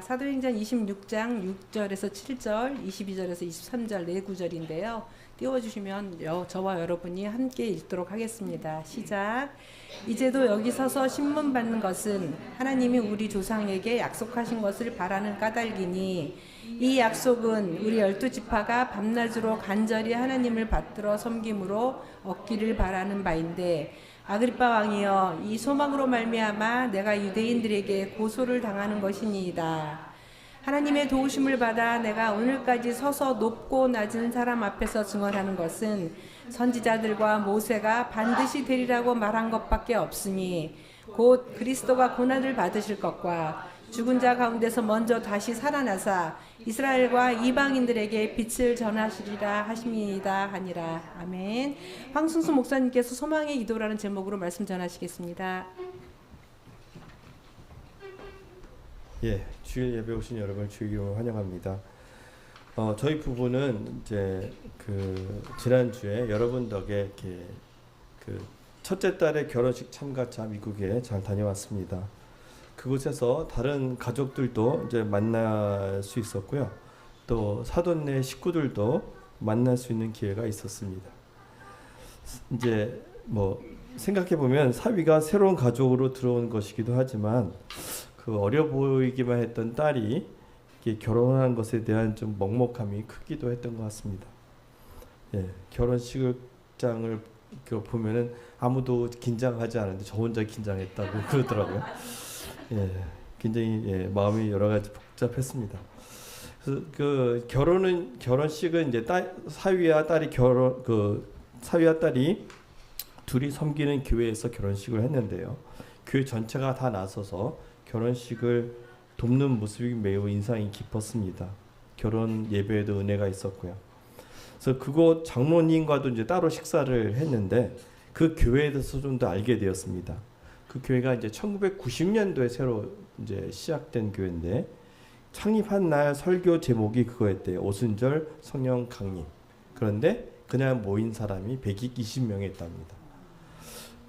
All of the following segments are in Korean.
사도행전 26장 6절에서 7절, 22절에서 23절 네 구절인데요. 띄워주시면 저와 여러분이 함께 읽도록 하겠습니다. 시작. 이제도 여기 서서 신문 받는 것은 하나님이 우리 조상에게 약속하신 것을 바라는 까닭이니 이 약속은 우리 12지파가 밤낮으로 간절히 하나님을 받들어 섬김으로 얻기를 바라는 바인데, 아그리빠 왕이여, 이 소망으로 말미암아 내가 유대인들에게 고소를 당하는 것이니이다. 하나님의 도우심을 받아 내가 오늘까지 서서 높고 낮은 사람 앞에서 증언하는 것은 선지자들과 모세가 반드시 되리라고 말한 것밖에 없으니, 곧 그리스도가 고난을 받으실 것과 죽은 자 가운데서 먼저 다시 살아나사 이스라엘과 이방인들에게 빛을 전하시리라 하심이다 하니라. 아멘. 황승수 목사님께서 소망의 기도라는 제목으로 말씀 전하시겠습니다. 예, 주일 예배 오신 여러분 주의 이름으로 환영합니다. 저희 부부는 이제 지난주에 여러분 덕에 이렇게 첫째 딸의 결혼식 참가차 미국에 잘 다녀왔습니다. 그곳에서 다른 가족들도 이제 만날 수 있었고요. 또 사돈네 식구들도 만날 수 있는 기회가 있었습니다. 이제 생각해 보면 사위가 새로운 가족으로 들어온 것이기도 하지만 어려 보이기만 했던 딸이 결혼한 것에 대한 좀 먹먹함이 크기도 했던 것 같습니다. 예, 결혼식장을 보면은 아무도 긴장하지 않은데 저 혼자 긴장했다고 그러더라고요. 예, 굉장히 마음이 여러 가지 복잡했습니다. 그래서 결혼식은 이제 사위와 딸이 둘이 섬기는 교회에서 결혼식을 했는데요. 교회 전체가 다 나서서 결혼식을 돕는 모습이 매우 인상이 깊었습니다. 결혼 예배에도 은혜가 있었고요. 그래서 그곳 장로님과도 이제 따로 식사를 했는데 그 교회에 대해서 좀 더 알게 되었습니다. 그 교회가 이제 1990년도에 새로 이제 시작된 교회인데, 창립한 날 설교 제목이 그거였대요. 오순절 성령 강림. 그런데 그날 모인 사람이 120명이 있답니다.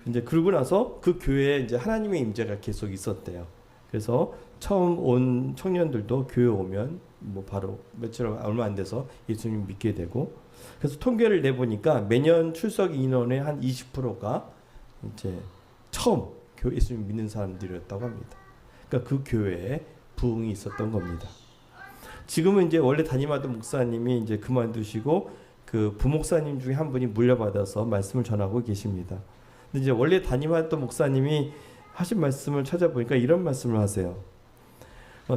이제 그러고 나서 그 교회에 이제 하나님의 임재가 계속 있었대요. 그래서 처음 온 청년들도 교회 오면 바로 며칠 얼마 안 돼서 예수님 믿게 되고, 그래서 통계를 내보니까 매년 출석 인원의 한 20%가 이제 처음 예수님 믿는 사람들이었다고 합니다. 그러니까 그 교회에 부흥이 있었던 겁니다. 지금은 이제 원래 담임하던 목사님이 이제 그만두시고 그 부목사님 중에 한 분이 물려받아서 말씀을 전하고 계십니다. 근데 이제 원래 담임하던 목사님이 하신 말씀을 찾아보니까 이런 말씀을 하세요.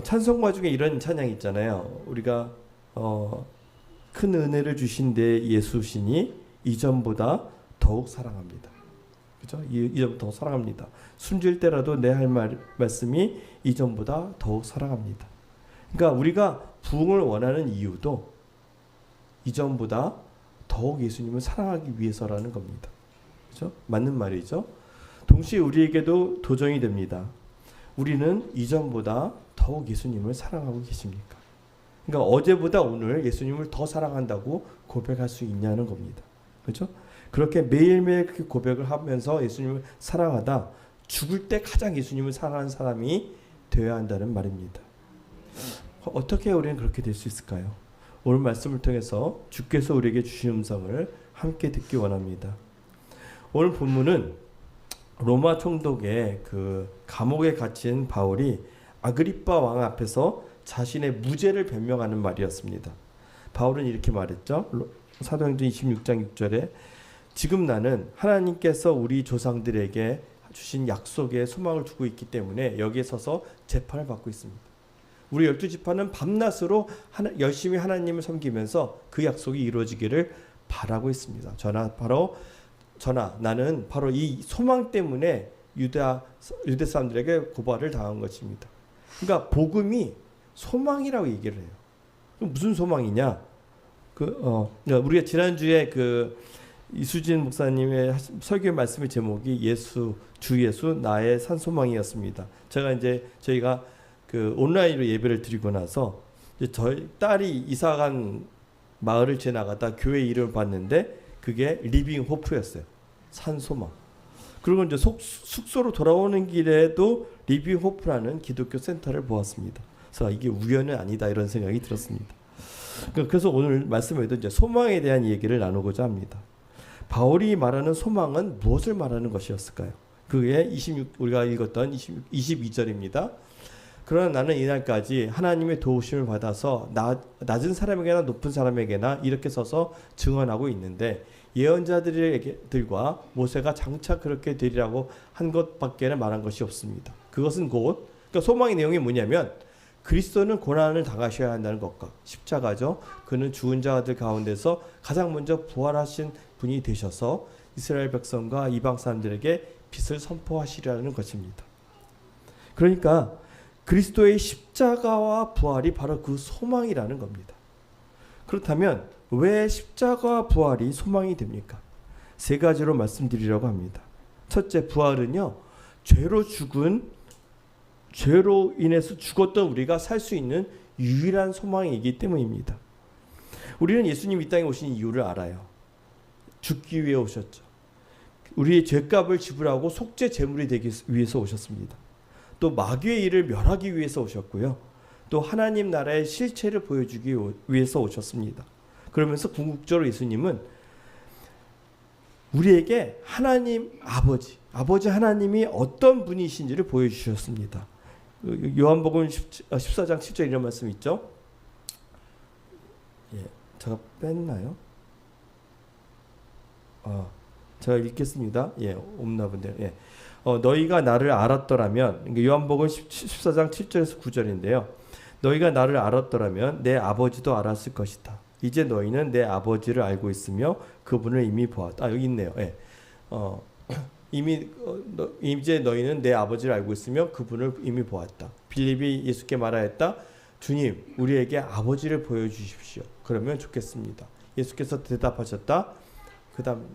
찬송가 중에 이런 찬양 있잖아요. 우리가 큰 은혜를 주신 데 예수시니 이전보다 더욱 사랑합니다. 그죠? 이전보다 더 사랑합니다. 숨질 때라도 내 할 말씀이 이전보다 더욱 사랑합니다. 그러니까 우리가 부흥을 원하는 이유도 이전보다 더욱 예수님을 사랑하기 위해서라는 겁니다. 그죠? 맞는 말이죠. 동시에 우리에게도 도전이 됩니다. 우리는 이전보다 더욱 예수님을 사랑하고 계십니까? 그러니까 어제보다 오늘 예수님을 더 사랑한다고 고백할 수 있냐는 겁니다. 그렇죠? 그렇게 매일매일 그렇게 고백을 하면서 예수님을 사랑하다 죽을 때 가장 예수님을 사랑하는 사람이 되어야 한다는 말입니다. 어떻게 우리는 그렇게 될 수 있을까요? 오늘 말씀을 통해서 주께서 우리에게 주신 음성을 함께 듣기 원합니다. 오늘 본문은 로마 총독의 감옥에 갇힌 바울이 아그리빠 왕 앞에서 자신의 무죄를 변명하는 말이었습니다. 바울은 이렇게 말했죠. 사도행전 26장 6절에 지금 나는 하나님께서 우리 조상들에게 주신 약속에 소망을 두고 있기 때문에 여기에 서서 재판을 받고 있습니다. 우리 12지파는 밤낮으로 열심히 하나님을 섬기면서 그 약속이 이루어지기를 바라고 있습니다. 나는 바로 이 소망 때문에 유대 사람들에게 고발을 당한 것입니다. 그러니까 복음이 소망이라고 얘기를 해요. 무슨 소망이냐? 우리가 지난주에 이수진 목사님의 설교 말씀의 제목이 주 예수 나의 산 소망이었습니다. 저희가 온라인으로 예배를 드리고 나서 저희 딸이 이사간 마을을 지나가다 교회 이름을 봤는데 그게 리빙 호프였어요. 산 소망. 그리고 이제 숙소로 돌아오는 길에도 리빙 호프라는 기독교 센터를 보았습니다. 그래서 이게 우연은 아니다 이런 생각이 들었습니다. 그래서 오늘 말씀에도 이제 소망에 대한 얘기를 나누고자 합니다. 바울이 말하는 소망은 무엇을 말하는 것이었을까요? 그게 우리가 읽었던 22절입니다. 그러나 나는 이날까지 하나님의 도우심을 받아서 낮은 사람에게나 높은 사람에게나 이렇게 서서 증언하고 있는데 예언자들과 모세가 장차 그렇게 되리라고 한 것밖에는 말한 것이 없습니다. 그것은 곧 그러니까 소망의 내용이 뭐냐면 그리스도는 고난을 당하셔야 한다는 것과 십자가죠. 그는 죽은 자들 가운데서 가장 먼저 부활하신 분이 되셔서 이스라엘 백성과 이방 사람들에게 빛을 선포하시리라는 것입니다. 그러니까 그리스도의 십자가와 부활이 바로 그 소망이라는 겁니다. 그렇다면 왜 십자가와 부활이 소망이 됩니까? 세 가지로 말씀드리려고 합니다. 첫째, 부활은요, 죄로 인해서 죽었던 우리가 살 수 있는 유일한 소망이기 때문입니다. 우리는 예수님 이 땅에 오신 이유를 알아요. 죽기 위해 오셨죠. 우리의 죄값을 지불하고 속죄 제물이 되기 위해서 오셨습니다. 또 마귀의 일을 멸하기 위해서 오셨고요. 또 하나님 나라의 실체를 보여주기 위해서 오셨습니다. 그러면서 궁극적으로 예수님은 우리에게 하나님 아버지 하나님이 어떤 분이신지를 보여주셨습니다. 요한복음 14장 7절 이런 말씀 있죠. 예, 제가 뺐나요? 제가 읽겠습니다. 예, 없나 본데요. 예. 너희가 나를 알았더라면, 요한복음 14장 7절에서 9절인데요. 너희가 나를 알았더라면 내 아버지도 알았을 것이다. 이제 너희는 내 아버지를 알고 있으며 그분을 이미 보았다. 여기 있네요. 예. 이제 너희는 내 아버지를 알고 있으며 그분을 이미 보았다. 빌립이 예수께 말하였다. 주님, 우리에게 아버지를 보여주십시오. 그러면 좋겠습니다. 예수께서 대답하셨다. 그다음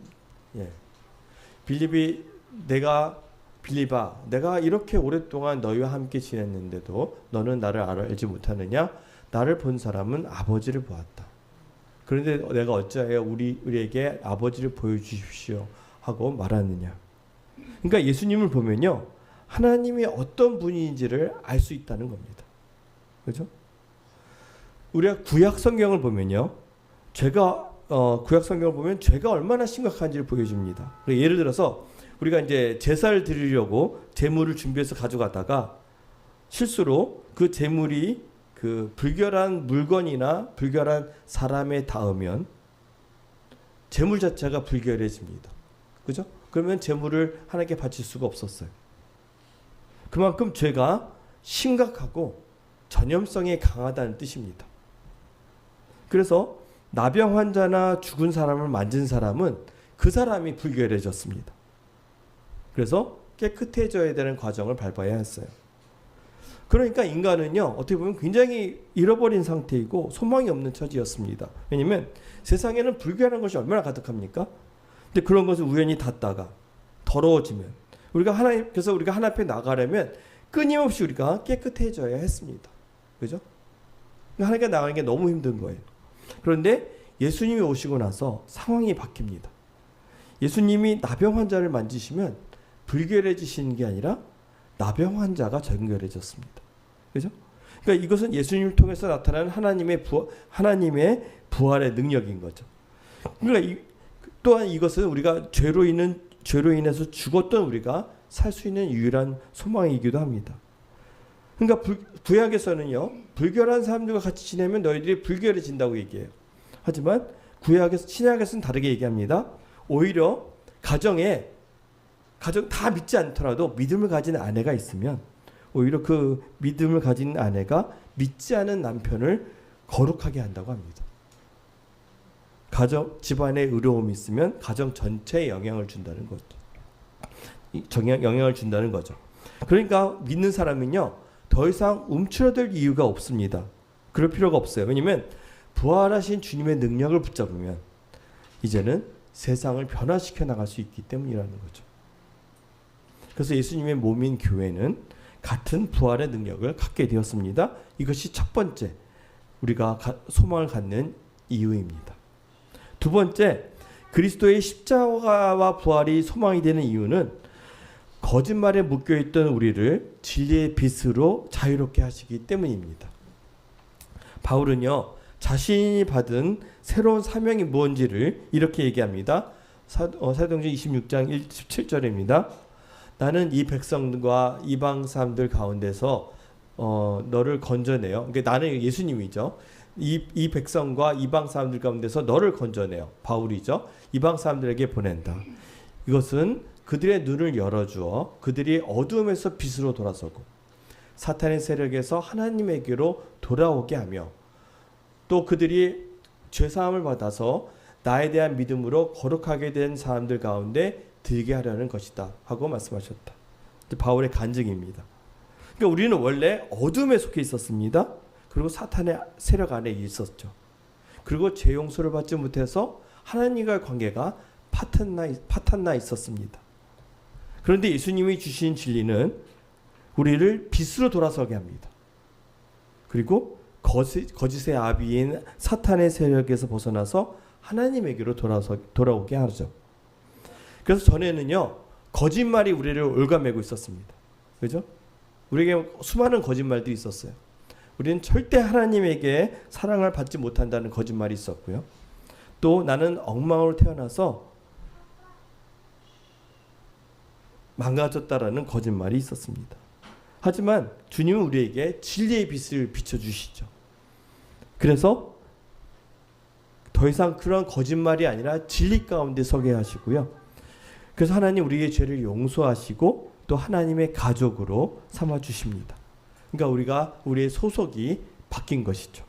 빌립이 빌립아, 내가 이렇게 오랫동안 너희와 함께 지냈는데도 너는 나를 알지 못하느냐? 나를 본 사람은 아버지를 보았다. 그런데 내가 어찌하여 우리에게 아버지를 보여주십시오 하고 말하느냐? 그러니까 예수님을 보면요, 하나님이 어떤 분인지를 알 수 있다는 겁니다. 그렇죠? 우리가 구약 성경을 보면요, 구약 성경을 보면 죄가 얼마나 심각한지를 보여줍니다. 예를 들어서 우리가 이제 제사를 드리려고 제물을 준비해서 가져가다가 실수로 그 제물이 그 불결한 물건이나 불결한 사람에 닿으면 제물 자체가 불결해집니다. 그죠? 그러면 제물을 하나님께 바칠 수가 없었어요. 그만큼 죄가 심각하고 전염성이 강하다는 뜻입니다. 그래서 나병 환자나 죽은 사람을 만진 사람은 그 사람이 불결해졌습니다. 그래서 깨끗해져야 되는 과정을 밟아야 했어요. 그러니까 인간은요, 어떻게 보면 굉장히 잃어버린 상태이고 소망이 없는 처지였습니다. 왜냐하면 세상에는 불결한 것이 얼마나 가득합니까? 근데 그런 것을 우연히 닿다가 더러워지면 그래서 우리가 하나님 앞에 나가려면 끊임없이 우리가 깨끗해져야 했습니다. 그죠? 하나님께 나가는 게 너무 힘든 거예요. 그런데 예수님이 오시고 나서 상황이 바뀝니다. 예수님이 나병 환자를 만지시면 불결해지시는 게 아니라 나병 환자가 정결해졌습니다. 그죠? 그러니까 이것은 예수님을 통해서 나타나는 하나님의 부활의 능력인 거죠. 그러니까 또한 이것은 우리가 죄로 인해서 죽었던 우리가 살 수 있는 유일한 소망이기도 합니다. 그러니까 구약에서는요, 불결한 사람들과 같이 지내면 너희들이 불결해진다고 얘기해요. 하지만 신약에서는 다르게 얘기합니다. 오히려 가정 다 믿지 않더라도 믿음을 가진 아내가 있으면 오히려 그 믿음을 가진 아내가 믿지 않은 남편을 거룩하게 한다고 합니다. 집안에 의로움이 있으면 가정 전체에 영향을 준다는 거죠. 영향을 준다는 거죠. 그러니까 믿는 사람은요, 더 이상 움츠러들 이유가 없습니다. 그럴 필요가 없어요. 왜냐하면 부활하신 주님의 능력을 붙잡으면 이제는 세상을 변화시켜 나갈 수 있기 때문이라는 거죠. 그래서 예수님의 몸인 교회는 같은 부활의 능력을 갖게 되었습니다. 이것이 첫 번째 우리가 소망을 갖는 이유입니다. 두 번째, 그리스도의 십자가와 부활이 소망이 되는 이유는 거짓말에 묶여있던 우리를 진리의 빛으로 자유롭게 하시기 때문입니다. 바울은요, 자신이 받은 새로운 사명이 무엇인지를 이렇게 얘기합니다. 사도행전 26장 17절입니다. 나는 이 백성과 이방 사람들 가운데서 너를 건져내요. 그러니까 나는 예수님이죠. 이 백성과 이방 사람들 가운데서 너를 건져내요. 바울이죠. 이방 사람들에게 보낸다. 이것은 그들의 눈을 열어주어 그들이 어두움에서 빛으로 돌아서고 사탄의 세력에서 하나님에게로 돌아오게 하며 또 그들이 죄사함을 받아서 나에 대한 믿음으로 거룩하게 된 사람들 가운데 들게 하려는 것이다 하고 말씀하셨다. 바울의 간증입니다. 그러니까 우리는 원래 어둠에 속해 있었습니다. 그리고 사탄의 세력 안에 있었죠. 그리고 죄 용서를 받지 못해서 하나님과의 관계가 파탄나 있었습니다. 그런데 예수님이 주신 진리는 우리를 빛으로 돌아서게 합니다. 그리고 거짓의 아비인 사탄의 세력에서 벗어나서 하나님에게로 돌아오게 하죠. 그래서 전에는요, 거짓말이 우리를 올가매고 있었습니다. 그죠? 우리에게 수많은 거짓말들이 있었어요. 우리는 절대 하나님에게 사랑을 받지 못한다는 거짓말이 있었고요. 또 나는 엉망으로 태어나서 망가졌다라는 거짓말이 있었습니다. 하지만 주님은 우리에게 진리의 빛을 비춰주시죠. 그래서 더 이상 그런 거짓말이 아니라 진리 가운데 서게 하시고요. 그래서 하나님 우리의 죄를 용서하시고 또 하나님의 가족으로 삼아주십니다. 그러니까 우리의 소속이 바뀐 것이죠.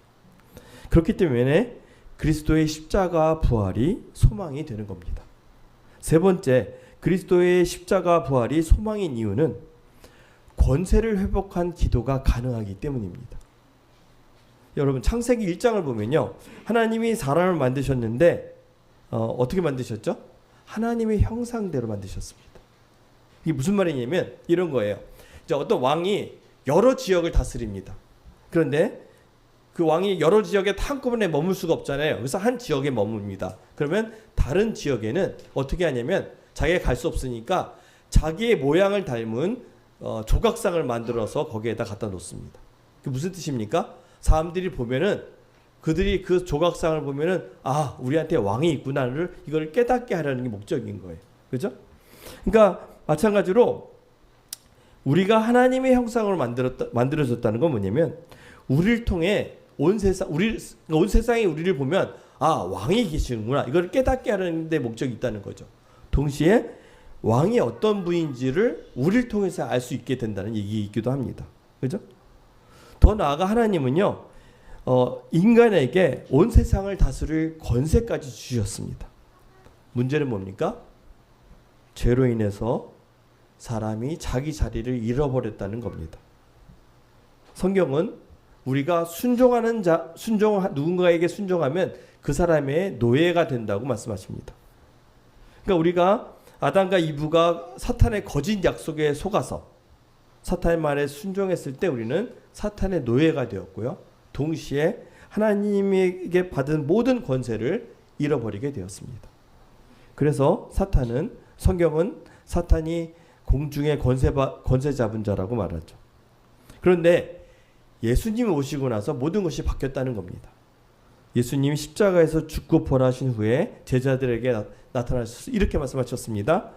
그렇기 때문에 그리스도의 십자가 부활이 소망이 되는 겁니다. 세 번째, 그리스도의 십자가 부활이 소망인 이유는 권세를 회복한 기도가 가능하기 때문입니다. 여러분 창세기 1장을 보면요, 하나님이 사람을 만드셨는데 어떻게 만드셨죠? 하나님의 형상대로 만드셨습니다. 이게 무슨 말이냐면 이런 거예요. 이제 어떤 왕이 여러 지역을 다스립니다. 그런데 그 왕이 여러 지역에 한꺼번에 머물 수가 없잖아요. 그래서 한 지역에 머뭅니다. 그러면 다른 지역에는 어떻게 하냐면 자기가 갈 수 없으니까 자기의 모양을 닮은 조각상을 만들어서 거기에다 갖다 놓습니다. 그게 무슨 뜻입니까? 사람들이 보면은 그들이 그 조각상을 보면은 아, 우리한테 왕이 있구나를 이걸 깨닫게 하려는 게 목적인 거예요. 그죠? 그러니까 마찬가지로 우리가 하나님의 형상으로 만들어졌다는 건 뭐냐면 우리를 통해 온 세상이 우리를 보면 아, 왕이 계시는구나 이걸 깨닫게 하는 데 목적이 있다는 거죠. 동시에 왕이 어떤 분인지를 우리를 통해서 알 수 있게 된다는 얘기이기도 합니다. 그죠? 더 나아가 하나님은요, 인간에게 온 세상을 다스릴 권세까지 주셨습니다. 문제는 뭡니까? 죄로 인해서 사람이 자기 자리를 잃어버렸다는 겁니다. 성경은 우리가 누군가에게 순종하면 그 사람의 노예가 된다고 말씀하십니다. 그러니까 우리가 아담과 이브가 사탄의 거짓 약속에 속아서 사탄의 말에 순종했을 때 우리는 사탄의 노예가 되었고요. 동시에 하나님에게 받은 모든 권세를 잃어버리게 되었습니다. 그래서 성경은 사탄이 공중의 권세 잡은 자라고 말하죠. 그런데 예수님이 오시고 나서 모든 것이 바뀌었다는 겁니다. 예수님이 십자가에서 죽고 부활하신 후에 제자들에게 나타나셔서 이렇게 말씀하셨습니다.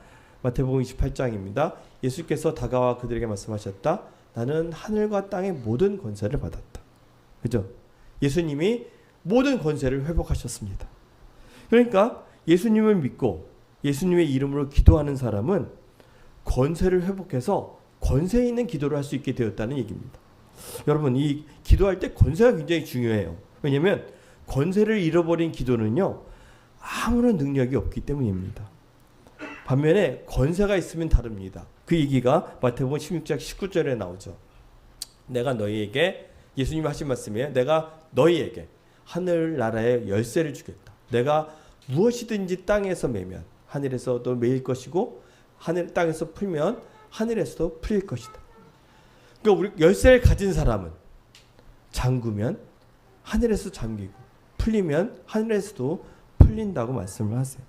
마태복음 28장입니다. 예수께서 다가와 그들에게 말씀하셨다. 나는 하늘과 땅의 모든 권세를 받았다. 그죠? 예수님이 모든 권세를 회복하셨습니다. 그러니까 예수님을 믿고 예수님의 이름으로 기도하는 사람은 권세를 회복해서 권세 있는 기도를 할 수 있게 되었다는 얘기입니다. 여러분, 이 기도할 때 권세가 굉장히 중요해요. 왜냐하면 권세를 잃어버린 기도는요, 아무런 능력이 없기 때문입니다. 반면에 권세가 있으면 다릅니다. 그 얘기가 마태복음 16장 19절에 나오죠. 내가 너희에게, 예수님이 하신 말씀이에요. 내가 너희에게 하늘나라의 열쇠를 주겠다. 내가 무엇이든지 땅에서 매면 하늘에서도 매일 것이고 땅에서 풀면 하늘에서도 풀릴 것이다. 그러니까 우리 열쇠를 가진 사람은 잠그면 하늘에서 잠기고 풀리면 하늘에서도 풀린다고 말씀을 하세요.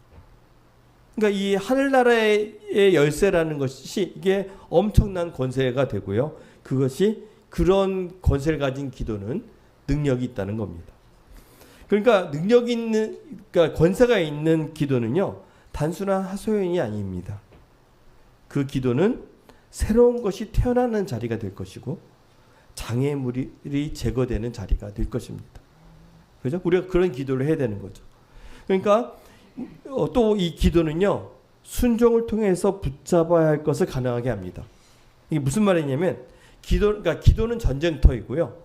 그러니까 이 하늘나라의 열쇠라는 것이 이게 엄청난 권세가 되고요. 그것이 그런 권세를 가진 기도는 능력이 있다는 겁니다. 그러니까 능력 있는, 그러니까 권세가 있는 기도는요, 단순한 하소연이 아닙니다. 그 기도는 새로운 것이 태어나는 자리가 될 것이고 장애물이 제거되는 자리가 될 것입니다. 그죠? 우리가 그런 기도를 해야 되는 거죠. 그러니까 또 이 기도는요, 순종을 통해서 붙잡아야 할 것을 가능하게 합니다. 이게 무슨 말이냐면 그러니까 기도는 전쟁터이고요,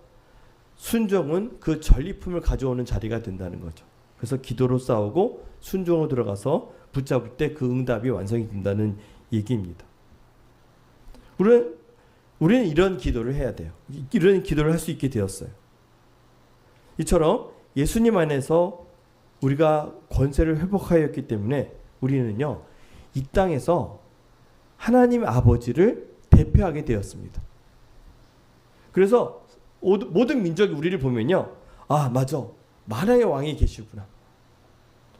순종은 그 전리품을 가져오는 자리가 된다는 거죠. 그래서 기도로 싸우고 순종으로 들어가서 붙잡을 때 그 응답이 완성이 된다는 얘기입니다. 우리는 이런 기도를 해야 돼요. 이런 기도를 할 수 있게 되었어요. 이처럼 예수님 안에서 우리가 권세를 회복하였기 때문에 우리는요, 이 땅에서 하나님 아버지를 대표하게 되었습니다. 그래서 모든 민족이 우리를 보면요, 아 맞아, 만왕의 왕이 계시구나.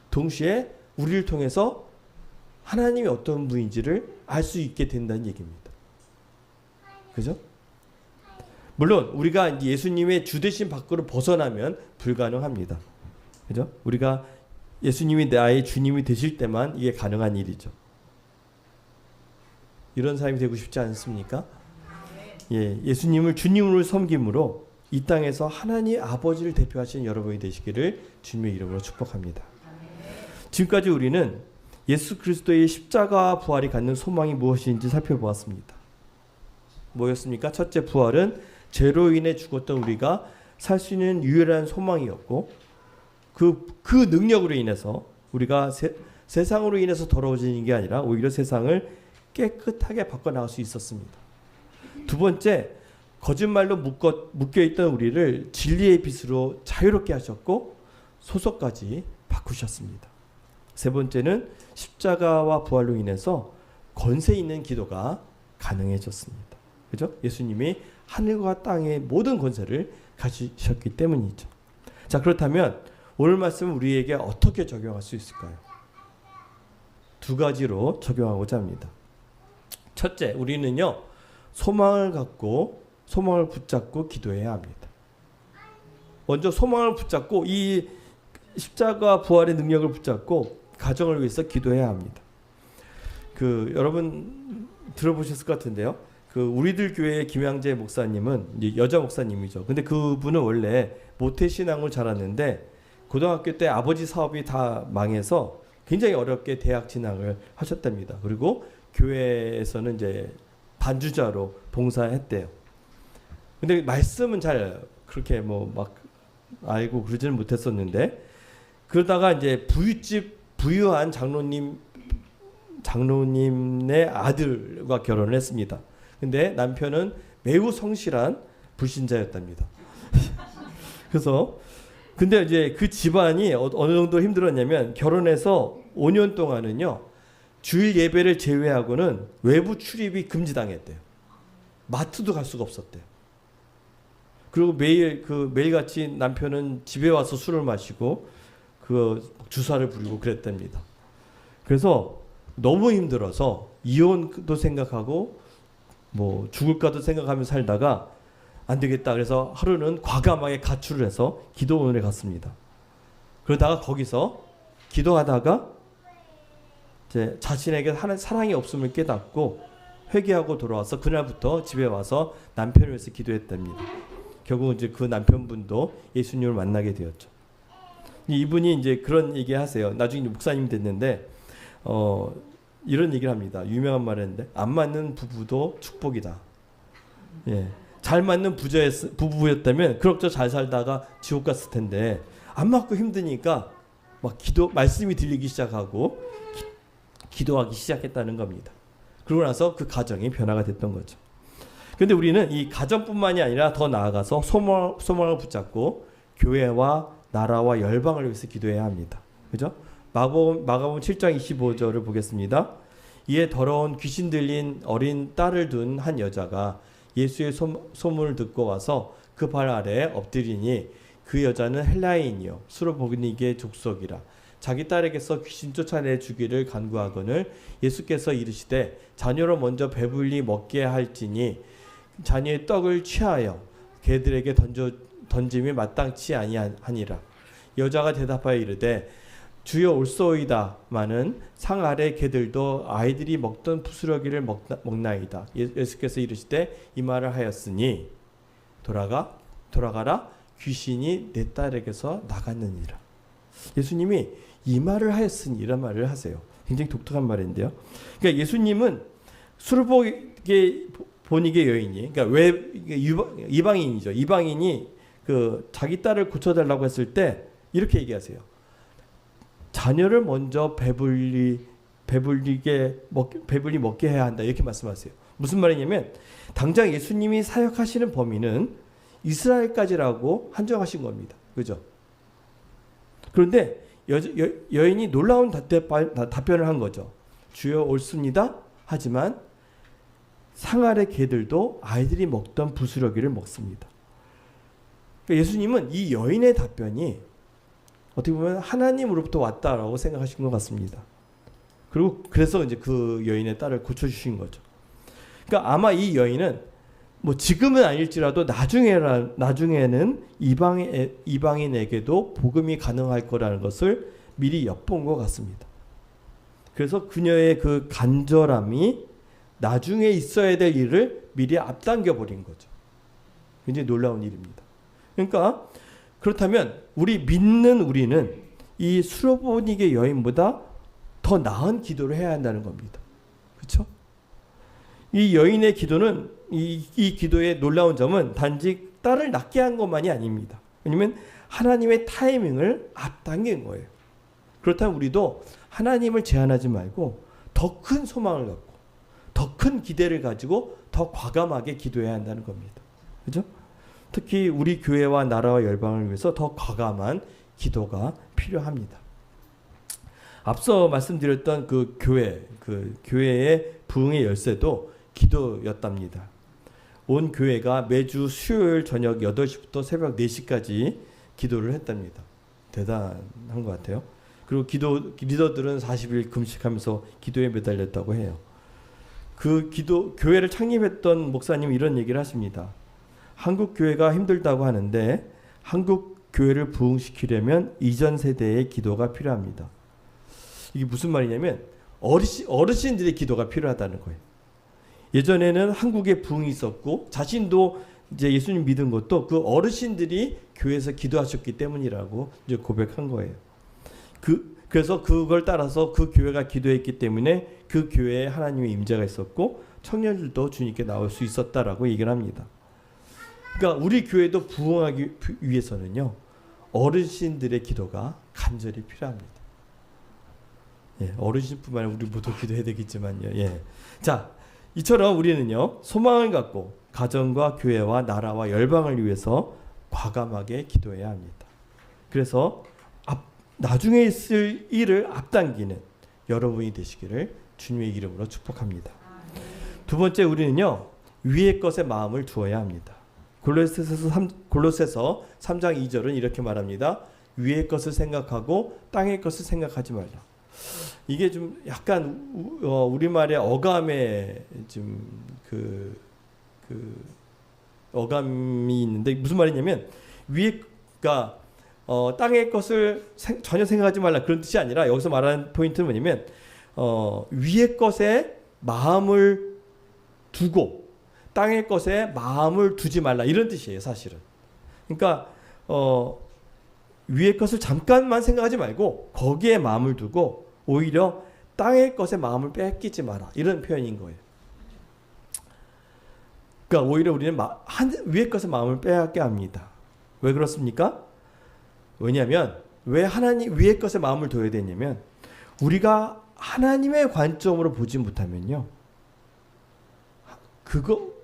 동시에 우리를 통해서 하나님이 어떤 분인지를 알 수 있게 된다는 얘기입니다. 그죠? 물론 우리가 예수님의 주되신 밖으로 벗어나면 불가능합니다. 그죠? 우리가 예수님이 나의 주님이 되실 때만 이게 가능한 일이죠. 이런 사람이 되고 싶지 않습니까? 예, 예수님을 주님으로 섬김으로 이 땅에서 하나님 아버지를 대표하시는 여러분이 되시기를 주님의 이름으로 축복합니다. 지금까지 우리는 예수 그리스도의 십자가 부활이 갖는 소망이 무엇인지 살펴보았습니다. 뭐였습니까? 첫째, 부활은 죄로 인해 죽었던 우리가 살 수 있는 유일한 소망이었고, 그 능력으로 인해서 우리가 세상으로 인해서 더러워지는 게 아니라 오히려 세상을 깨끗하게 바꿔나갈 수 있었습니다. 두 번째, 거짓말로 묶여있던 우리를 진리의 빛으로 자유롭게 하셨고 소속까지 바꾸셨습니다. 세 번째는 십자가와 부활로 인해서 권세 있는 기도가 가능해졌습니다. 그죠? 예수님이 하늘과 땅의 모든 권세를 가지셨기 때문이죠. 자, 그렇다면 오늘 말씀은 우리에게 어떻게 적용할 수 있을까요? 두 가지로 적용하고자 합니다. 첫째, 우리는요, 소망을 붙잡고 기도해야 합니다. 먼저 소망을 붙잡고 이 십자가 부활의 능력을 붙잡고 가정을 위해서 기도해야 합니다. 여러분 들어보셨을 것 같은데요. 우리들 교회의 김양재 목사님은 이제 여자 목사님이죠. 근데 그분은 원래 모태신앙을 자랐는데 고등학교 때 아버지 사업이 다 망해서 굉장히 어렵게 대학 진학을 하셨답니다. 그리고 교회에서는 이제 반주자로 봉사했대요. 근데 말씀은 잘 그렇게 막 알고 그러지는 못했었는데, 그러다가 이제 부유한 장로님의 아들과 결혼을 했습니다. 근데 남편은 매우 성실한 불신자였답니다. 그래서 근데 이제 그 집안이 어느 정도 힘들었냐면 결혼해서 5년 동안은요, 주일 예배를 제외하고는 외부 출입이 금지당했대요. 마트도 갈 수가 없었대요. 그리고 매일같이 남편은 집에 와서 술을 마시고 주사를 부리고 그랬답니다. 그래서 너무 힘들어서 이혼도 생각하고 죽을까도 생각하며 살다가 안 되겠다. 그래서 하루는 과감하게 가출을 해서 기도원에 갔습니다. 그러다가 거기서 기도하다가 이제 자신에게 하는 사랑이 없음을 깨닫고 회개하고 돌아와서 그날부터 집에 와서 남편을 위해서 기도했답니다. 결국 이제 그 남편분도 예수님을 만나게 되었죠. 이분이 이제 그런 얘기 하세요. 나중에 목사님 됐는데 이런 얘기를 합니다. 유명한 말인데, 안 맞는 부부도 축복이다. 예, 잘 맞는 부부였다면 그럭저럭 잘 살다가 지옥 갔을 텐데 안 맞고 힘드니까 막 말씀이 들리기 시작하고 기도하기 시작했다는 겁니다. 그러고 나서 그 가정이 변화가 됐던 거죠. 그런데 우리는 이 가정뿐만이 아니라 더 나아가서 소망을 붙잡고 교회와 나라와 열방을 위해서 기도해야 합니다. 그죠? 마가복음 7장 25절을 보겠습니다. 이에 더러운 귀신 들린 어린 딸을 둔 한 여자가 예수의 소문을 듣고 와서 그 발 아래에 엎드리니 그 여자는 헬라인이요 수로보니게 족속이라 자기 딸에게서 귀신 쫓아내 주기를 간구하거늘 예수께서 이르시되 자녀로 먼저 배불리 먹게 할지니 자녀의 떡을 취하여 개들에게 던짐이 마땅치 아니하니라. 여자가 대답하여 이르되 주여 올소이다마는 상 아래 개들도 아이들이 먹던 부스러기를 먹나이다. 예수께서 이르시되 이 말을 하였으니 돌아가라 귀신이 내 딸에게서 나갔느니라. 예수님이 이 말을 하였으니 이런 말을 하세요. 굉장히 독특한 말인데요. 그러니까 예수님은 수르보게 보니게 여인이, 그러니까 왜 이방인이죠. 이방인이 그 자기 딸을 고쳐달라고 했을 때 이렇게 얘기하세요. 자녀를 먼저 배불리 먹게 해야 한다. 이렇게 말씀하세요. 무슨 말이냐면 당장 예수님이 사역하시는 범위는 이스라엘까지라고 한정하신 겁니다. 그죠? 그런데 여인이 놀라운 답변을 한 거죠. 주여 옳습니다. 하지만 상 아래 개들도 아이들이 먹던 부스러기를 먹습니다. 그러니까 예수님은 이 여인의 답변이 어떻게 보면 하나님으로부터 왔다라고 생각하신 것 같습니다. 그리고 그래서 이제 그 여인의 딸을 고쳐주신 거죠. 그러니까 아마 이 여인은 뭐 지금은 아닐지라도 나중에는 이방인에게도 복음이 가능할 거라는 것을 미리 엿본 것 같습니다. 그래서 그녀의 그 간절함이 나중에 있어야 될 일을 미리 앞당겨 버린 거죠. 굉장히 놀라운 일입니다. 그러니까 그렇다면 우리는 이 수로보니게 여인보다 더 나은 기도를 해야 한다는 겁니다. 그렇죠? 이 여인의 기도는 이 기도의 놀라운 점은 단지 딸을 낳게 한 것만이 아닙니다. 왜냐하면 하나님의 타이밍을 앞당긴 거예요. 그렇다면 우리도 하나님을 제한하지 말고 더 큰 소망을 갖고 더 큰 기대를 가지고 더 과감하게 기도해야 한다는 겁니다. 그렇죠? 특히 우리 교회와 나라와 열방을 위해서 더 과감한 기도가 필요합니다. 앞서 말씀드렸던 그 교회의 부흥의 열쇠도 기도였답니다. 온 교회가 매주 수요일 저녁 8시부터 새벽 4시까지 기도를 했답니다. 대단한 것 같아요. 그리고 리더들은 40일 금식하면서 기도에 매달렸다고 해요. 교회를 창립했던 목사님이 이런 얘기를 하십니다. 한국 교회가 힘들다고 하는데 한국 교회를 부흥시키려면 이전 세대의 기도가 필요합니다. 이게 무슨 말이냐면 어르신들의 기도가 필요하다는 거예요. 예전에는 한국에 부흥이 있었고 자신도 이제 예수님 믿은 것도 그 어르신들이 교회에서 기도하셨기 때문이라고 이제 고백한 거예요. 그래서 그걸 따라서 그 교회가 기도했기 때문에 그 교회에 하나님의 임재가 있었고 청년들도 주님께 나올 수 있었다라고 얘기를 합니다. 그러니까 우리 교회도 부흥하기 위해서는요, 어르신들의 기도가 간절히 필요합니다. 예, 어르신뿐만 아니라 우리 모두 기도해야 되겠지만요. 예. 자, 이처럼 우리는요, 소망을 갖고 가정과 교회와 나라와 열방을 위해서 과감하게 기도해야 합니다. 그래서 나중에 있을 일을 앞당기는 여러분이 되시기를 주님의 이름으로 축복합니다. 두 번째, 우리는요, 위의 것에 마음을 두어야 합니다. 골로새서 3장 2절은 이렇게 말합니다. 위의 것을 생각하고 땅의 것을 생각하지 말라. 이게 좀 약간 우리말의 어감에 좀 어감이 있는데 무슨 말이냐면 위가 땅의 것을 전혀 생각하지 말라 그런 뜻이 아니라 여기서 말하는 포인트는 뭐냐면 위의 것에 마음을 두고 땅의 것에 마음을 두지 말라 이런 뜻이에요, 사실은. 그러니까 위의 것을 잠깐만 생각하지 말고 거기에 마음을 두고 오히려 땅의 것에 마음을 뺏기지 마라 이런 표현인 거예요. 그러니까 오히려 우리는 위의 것에 마음을 빼앗게 합니다. 왜 그렇습니까? 왜냐하면 왜 위의 것에 마음을 둬야 되냐면 우리가 하나님의 관점으로 보지 못하면요,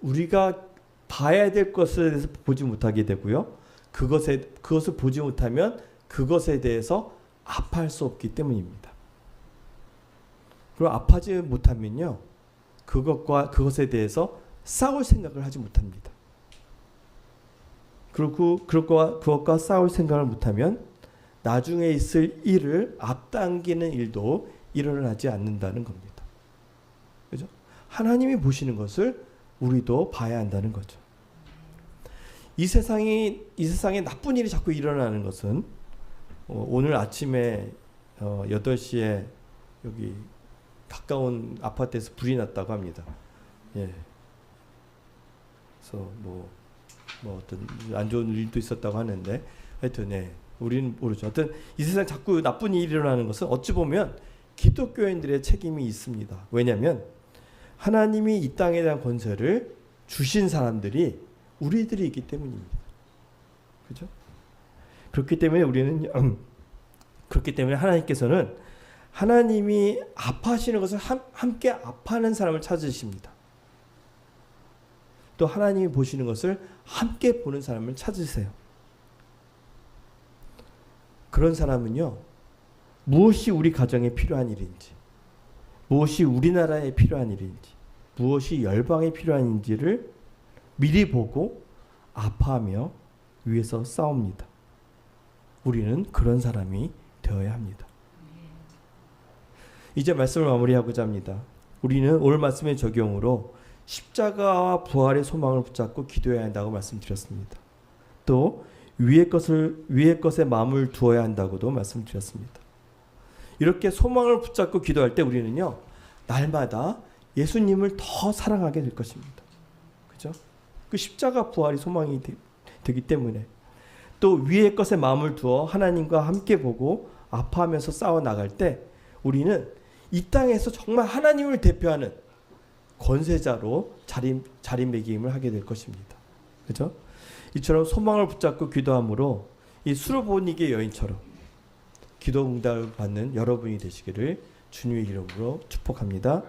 우리가 봐야 될 것에 대해서 보지 못하게 되고요, 그것을 보지 못하면 그것에 대해서 아파할 수 없기 때문입니다. 그리고 아파하지 못하면요, 그것에 대해서 싸울 생각을 하지 못합니다. 그리고 그것과 싸울 생각을 못하면 나중에 있을 일을 앞당기는 일도 일어나지 않는다는 겁니다. 그죠? 하나님이 보시는 것을 우리도 봐야 한다는 거죠. 이 세상에 나쁜 일이 자꾸 일어나는 것은 오늘 아침에 8시에 여기 가까운 아파트에서 불이 났다고 합니다. 예. 그래서 뭐 어떤 안 좋은 일도 있었다고 하는데 하여튼 우리는 모르죠. 어떤 이 세상 자꾸 나쁜 일이 일어나는 것은 어찌 보면 기독교인들의 책임이 있습니다. 왜냐하면 하나님이 이 땅에 대한 권세를 주신 사람들이 우리들이 있기 때문입니다. 그죠? 그렇기 때문에 그렇기 때문에 하나님께서는 하나님이 아파하시는 것을 함께 아파하는 사람을 찾으십니다. 또 하나님이 보시는 것을 함께 보는 사람을 찾으세요. 그런 사람은요, 무엇이 우리 가정에 필요한 일인지, 무엇이 우리나라에 필요한 일인지, 무엇이 열방에 필요한 일인지를 미리 보고 아파하며 위에서 싸웁니다. 우리는 그런 사람이 되어야 합니다. 이제 말씀을 마무리하고자 합니다. 우리는 오늘 말씀의 적용으로 십자가와 부활의 소망을 붙잡고 기도해야 한다고 말씀드렸습니다. 또 위의 것에 마음을 두어야 한다고도 말씀드렸습니다. 이렇게 소망을 붙잡고 기도할 때 우리는요, 날마다 예수님을 더 사랑하게 될 것입니다. 그죠? 그 십자가 부활이 소망이 되기 때문에 또 위의 것에 마음을 두어 하나님과 함께 보고 아파하면서 싸워 나갈 때 우리는 이 땅에서 정말 하나님을 대표하는 권세자로 자리매김을 하게 될 것입니다. 그죠? 이처럼 소망을 붙잡고 기도함으로 이 수르보니게 여인처럼 기도 응답을 받는 여러분이 되시기를 주님의 이름으로 축복합니다.